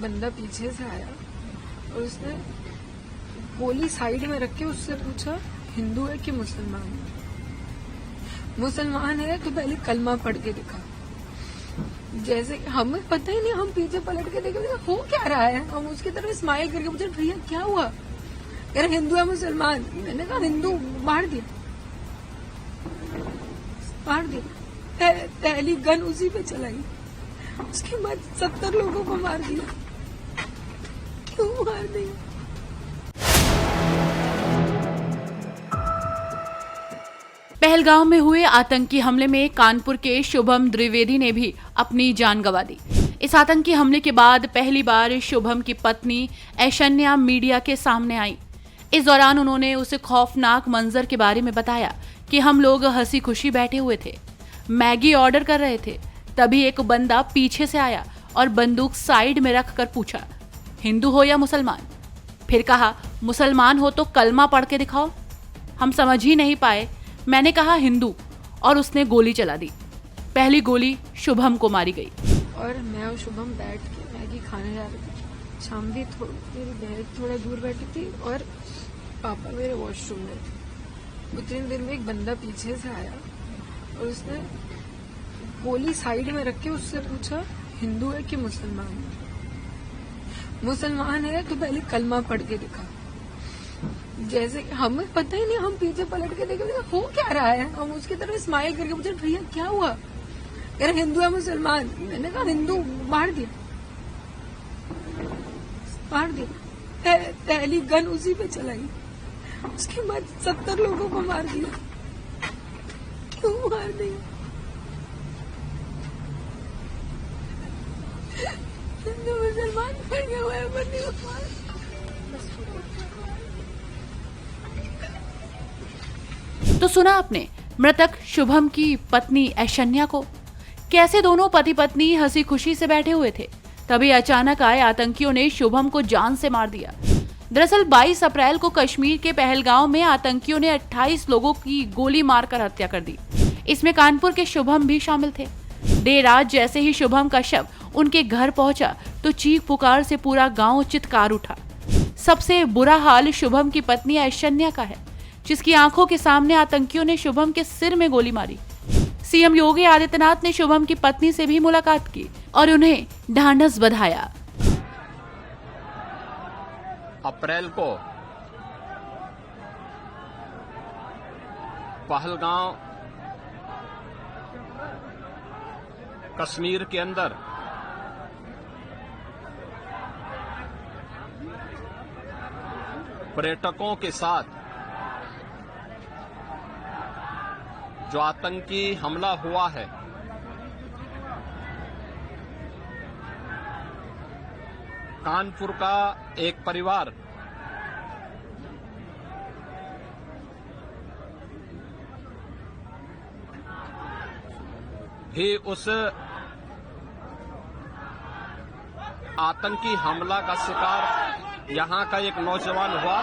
एक बंदा पीछे से आया और उसने गोली साइड में रख के उससे पूछा हिंदू है कि मुसलमान है। मुसलमान है तो पहले कलमा पढ़ के दिखा। जैसे हमें पता ही नहीं, हम पीछे पलट के देखे हो क्या रहा है, हम उसकी तरफ स्माइल करके पूछे भैया क्या हुआ, कह रहे हिंदू है मुसलमान। मैंने कहा हिंदू, मार दिया। पहली गन उसी पे चलाई, उसके बाद 70 लोगों को मार दिया। क्यों मार दिया? पहलगाम में हुए आतंकी हमले में कानपुर के शुभम द्विवेदी ने भी अपनी जान गंवा दी। इस आतंकी हमले के बाद पहली बार शुभम की पत्नी ऐशन्या मीडिया के सामने आई। इस दौरान उन्होंने उसे खौफनाक मंजर के बारे में बताया कि हम लोग हंसी खुशी बैठे हुए थे, मैगी ऑर्डर कर रहे थे, तभी एक बंदा पीछे से आया और बंदूक साइड में रख कर पूछा हिंदू हो या मुसलमान। फिर कहा मुसलमान हो तो कलमा पढ़ के दिखाओ। हम समझ ही नहीं पाए। मैंने कहा हिंदू और उसने गोली चला दी। पहली गोली शुभम को मारी गई। और मैं और शुभम बैठ के मैगी खाने जा रहे थे। शाम भी मेरी बहन थोड़ा दूर बैठी थी और पापा मेरे वॉशरूम में थे। उतनी देर में एक बंदा पीछे से आया और उसने गोली साइड में रख के उससे पूछा हिंदू है कि मुसलमान है। मुसलमान है तो पहले कलमा पढ़ के दिखा। जैसे हमें पता ही नहीं, हम पीछे पलट के देखे हो क्या रहा है, हम उसकी तरफ स्माइल करके पूछे भैया क्या हुआ, कह रहे हिंदू है मुसलमान। मैंने कहा हिंदू, मार दिया। पहली गन उसी पे चलाई, उसके बाद 70 लोगों को मार दिया। क्यों मार दिया? हिंदू मुसलमान पड़ हुआ है, बंदी को मार। तो सुना आपने मृतक शुभम की पत्नी ऐशन्या को। कैसे दोनों पति पत्नी हंसी खुशी से बैठे हुए थे, तभी अचानक आए आतंकियों ने शुभम को जान से मार दिया। दरअसल 22 अप्रैल को कश्मीर के पहलगाम में आतंकियों ने 28 लोगों की गोली मारकर हत्या कर दी। इसमें कानपुर के शुभम भी शामिल थे। देर रात जैसे ही शुभम का शव उनके घर पहुंचा तो चीख पुकार से पूरा गांव चित्कार उठा। सबसे बुरा हाल शुभम की पत्नी ऐशन्या का है, जिसकी आंखों के सामने आतंकियों ने शुभम के सिर में गोली मारी। सीएम योगी आदित्यनाथ ने शुभम की पत्नी से भी मुलाकात की और उन्हें ढांढस बंधाया। अप्रैल को पहलगाम कश्मीर के अंदर पर्यटकों के साथ जो आतंकी हमला हुआ है, कानपुर का एक परिवार भी उस आतंकी हमला का शिकार यहां का एक नौजवान हुआ।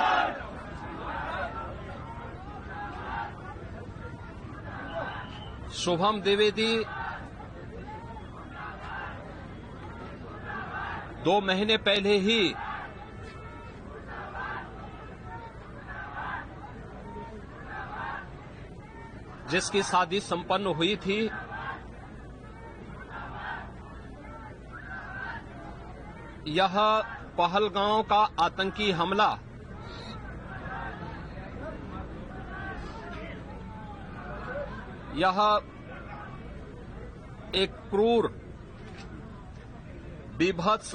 शुभम द्विवेदी 2 महीने पहले ही जिसकी शादी संपन्न हुई थी, यह पहलगाम का आतंकी हमला यह एक क्रूर, बीभत्स,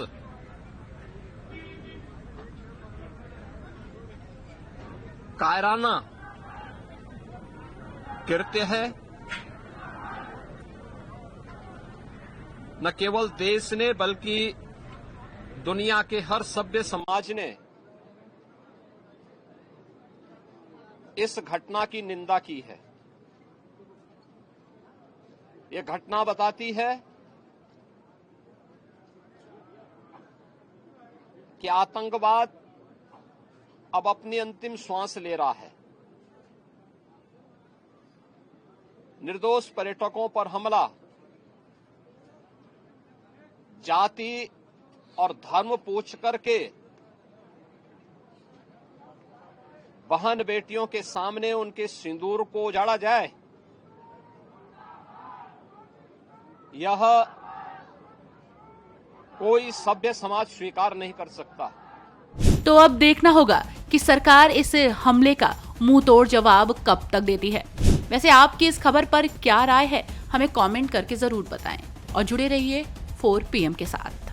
कायराना कृत्य है। न केवल देश ने बल्कि दुनिया के हर सभ्य समाज ने इस घटना की निंदा की है। ये घटना बताती है कि आतंकवाद अब अपनी अंतिम श्वास ले रहा है। निर्दोष पर्यटकों पर हमला जाति और धर्म पूछ करके बहन बेटियों के सामने उनके सिंदूर को उजाड़ा जाए, यह कोई सभ्य समाज स्वीकार नहीं कर सकता। तो अब देखना होगा कि सरकार इस हमले का मुंह तोड़ जवाब कब तक देती है। वैसे आपकी इस खबर पर क्या राय है, हमें कमेंट करके जरूर बताएं और जुड़े रहिए 4 PM के साथ।